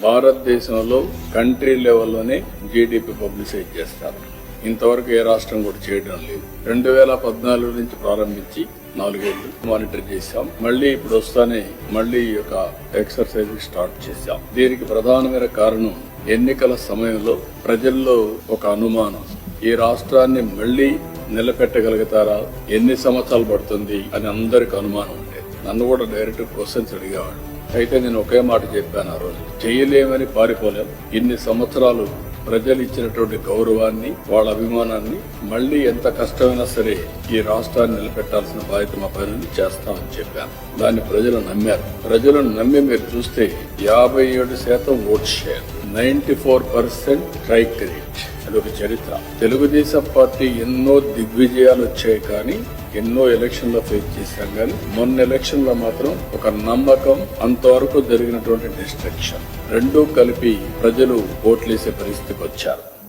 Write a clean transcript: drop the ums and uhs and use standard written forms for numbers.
భారతదేశంలో country లెవెల్లోనే GDP publicise చేస్తారు. ఇంతవరకు ఏ రాష్ట్రం కూడా చేయడం లేదు. 2014 నుంచి ప్రారంభించి 4 ఏళ్లు మానిటర్ చేశాం. మళ్ళీ ఇప్పుడు వస్తానే మళ్ళీ ఈ యొక్క ఎక్సర్సైజ్ స్టార్ట్ చేశాం. దీనికి ప్రధానమైన కారణం ఎన్నికల సమయంలో ప్రజల్లో ఒక అనుమానం, ఈ రాష్ట్రాన్ని మళ్లీ నిలబెట్టగలుగుతారా, ఎన్ని సంవత్సరాలు పడుతుంది అని అందరికి అనుమానం ఉండేది. నన్ను కూడా డైరెక్ట్ క్వశ్చన్స్ అడిగేవాడు. అయితే నేను ఒకే మాట చెప్పాను, ఆ రోజు చేయలేమని పారిపోలేం. ఇన్ని సంవత్సరాలు ప్రజలు ఇచ్చినటువంటి గౌరవాన్ని, వాళ్ళ అభిమానాన్ని మళ్లీ ఎంత కష్టమైనా సరే ఈ రాష్ట్రాన్ని నిలబెట్టాల్సిన బాధ్యత మా పైన చేస్తామని చెప్పాను. దాన్ని ప్రజలు నమ్మారు. ప్రజలను నమ్మి మీరు చూస్తే 57% ఓట్ షేర్, 94% స్ట్రైక్ రేట్. అదొక చరిత్ర. తెలుగుదేశం పార్టీ ఎన్నో దిగ్విజయాలు వచ్చాయి, కానీ ఎన్నో ఎలక్షన్లో ఫేస్ చేశాం. కానీ మొన్న ఎలక్షన్ లో మాత్రం ఒక నమ్మకం, అంతవరకు జరిగినటువంటి డిస్ట్రక్షన్ రెండూ కలిపి ప్రజలు ఓట్లేసే పరిస్థితికి వచ్చారు.